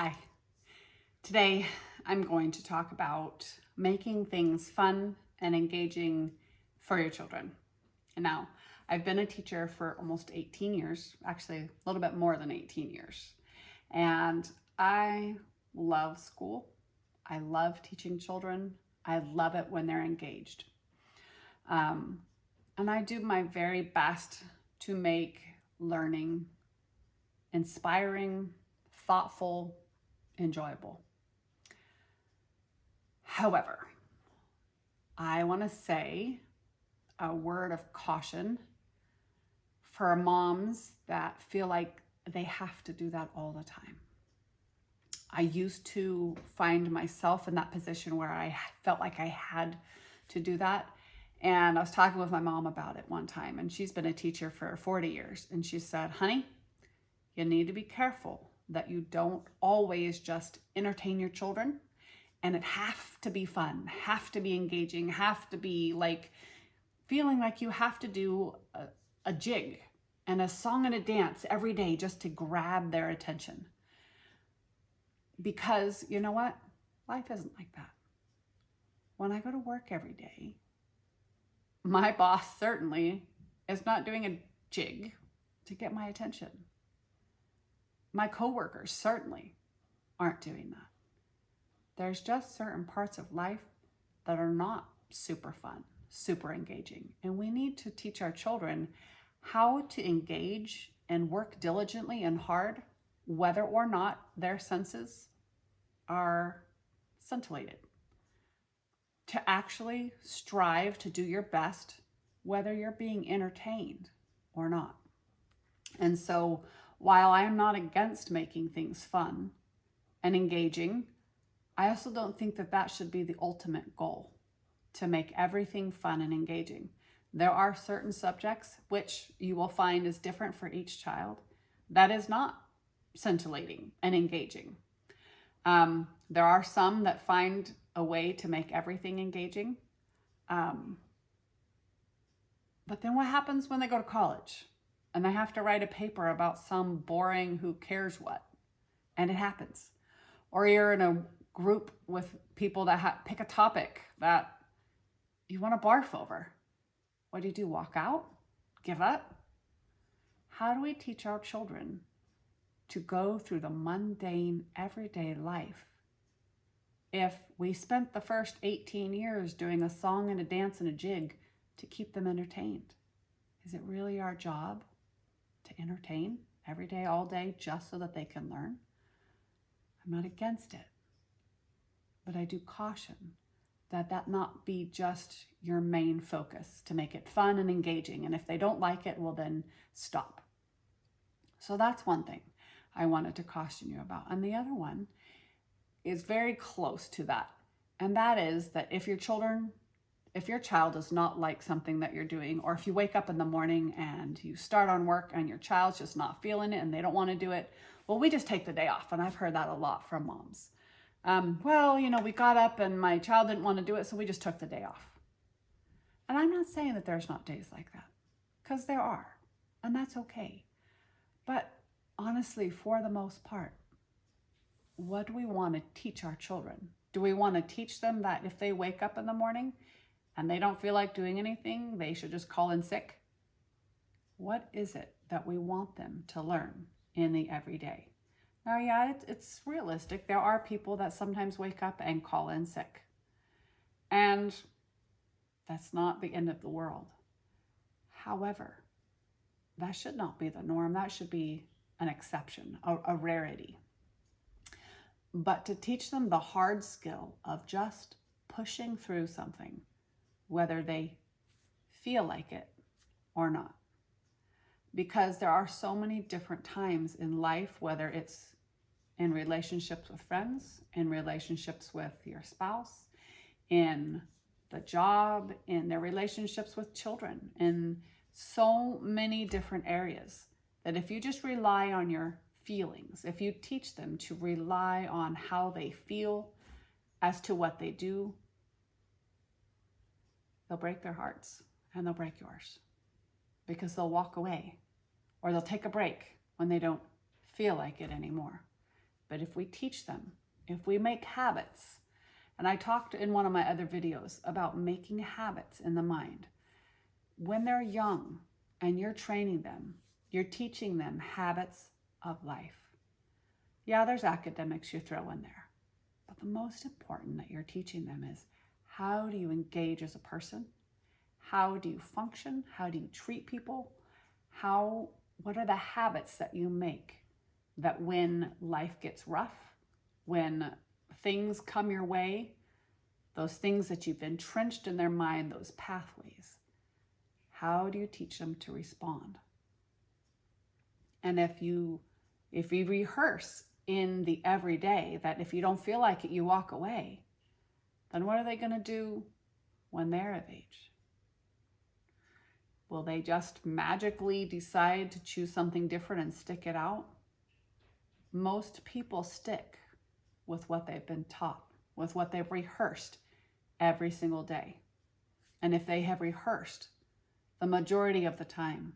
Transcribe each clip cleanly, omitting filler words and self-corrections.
Hi. Today I'm going to talk about making things fun and engaging for your children. And now, I've been a teacher for almost 18 years, actually a little bit more than 18 years. And I love school. I love teaching children. I love it when they're engaged. And I do my very best to make learning inspiring, thoughtful, enjoyable. However, I want to say a word of caution for moms that feel like they have to do that all the time. I used to find myself in that position where I felt like I had to do that. And I was talking with my mom about it one time, and she's been a teacher for 40 years. And she said, honey, you need to be careful that you don't always just entertain your children. And it have to be fun, have to be engaging, have to be like feeling like you have to do a jig and a song and a dance every day just to grab their attention. Because you know what? Life isn't like that. When I go to work every day, my boss certainly is not doing a jig to get my attention. My coworkers certainly aren't doing that. There's just certain parts of life that are not super fun, super engaging. And we need to teach our children how to engage and work diligently and hard, whether or not their senses are scintillated. To actually strive to do your best, whether you're being entertained or not. And so while I am not against making things fun and engaging, I also don't think that that should be the ultimate goal, to make everything fun and engaging. There are certain subjects which you will find is different for each child that is not scintillating and engaging. There are some that find a way to make everything engaging. But then what happens when they go to college and they have to write a paper about some boring who cares what? And it happens. Or you're in a group with people that pick a topic that you want to barf over. What do? Walk out? Give up? How do we teach our children to go through the mundane, everyday life if we spent the first 18 years doing a song and a dance and a jig to keep them entertained? Is it really our job to entertain every day, all day, just so that they can learn? I'm not against it. But I do caution that that not be just your main focus, to make it fun and engaging. And if they don't like it, well, then stop. So that's one thing I wanted to caution you about. And the other one is very close to that. And that is that if your child does not like something that you're doing, or if you wake up in the morning and you start on work and your child's just not feeling it and they don't want to do it, well, we just take the day off. And I've heard that a lot from moms. We got up and my child didn't want to do it, so we just took the day off. And I'm not saying that there's not days like that, because there are, and that's okay. But honestly, for the most part, what do we want to teach our children? Do we want to teach them that if they wake up in the morning and they don't feel like doing anything, they should just call in sick? What is it that we want them to learn in the everyday? Now, yeah, it's realistic. There are people that sometimes wake up and call in sick. And that's not the end of the world. However, that should not be the norm. That should be an exception, a rarity. But to teach them the hard skill of just pushing through something, whether they feel like it or not. Because there are so many different times in life, whether it's in relationships with friends, in relationships with your spouse, in the job, in their relationships with children, in so many different areas, that if you just rely on your feelings, if you teach them to rely on how they feel as to what they do, they'll break their hearts and they'll break yours, because they'll walk away or they'll take a break when they don't feel like it anymore. But if we teach them, if we make habits, and I talked in one of my other videos about making habits in the mind. When they're young and you're training them, you're teaching them habits of life. Yeah, there's academics you throw in there, but the most important that you're teaching them is how do you engage as a person? How do you function? How do you treat people? What are the habits that you make that when life gets rough, when things come your way, those things that you've entrenched in their mind, those pathways, how do you teach them to respond? And if you rehearse in the everyday that if you don't feel like it, you walk away, then what are they going to do when they're of age? Will they just magically decide to choose something different and stick it out? Most people stick with what they've been taught, with what they've rehearsed every single day. And if they have rehearsed the majority of the time,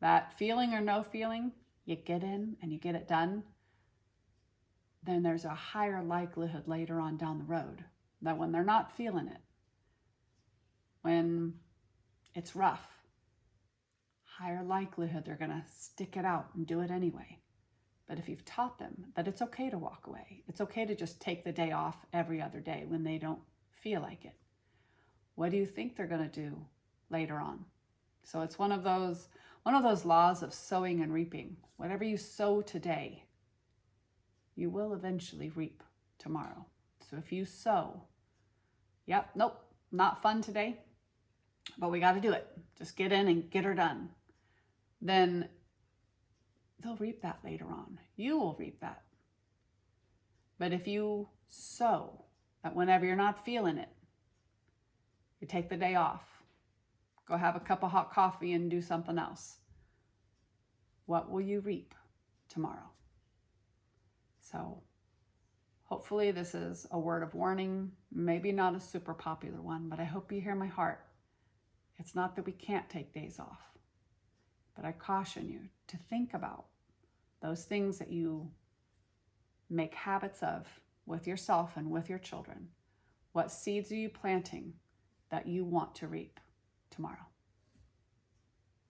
that feeling or no feeling, you get in and you get it done, then there's a higher likelihood later on down the road that when they're not feeling it, when it's rough, higher likelihood they're going to stick it out and do it anyway. But if you've taught them that it's okay to walk away, it's okay to just take the day off every other day when they don't feel like it, what do you think they're going to do later on? So it's one of those laws of sowing and reaping. Whatever you sow today, you will eventually reap tomorrow. So if you sow, nope, not fun today, but we got to do it. Just get in and get her done. Then they'll reap that later on. You will reap that. But if you sow that whenever you're not feeling it, you take the day off, go have a cup of hot coffee and do something else, what will you reap tomorrow? So hopefully this is a word of warning, maybe not a super popular one, but I hope you hear my heart. It's not that we can't take days off, but I caution you to think about those things that you make habits of with yourself and with your children. What seeds are you planting that you want to reap tomorrow?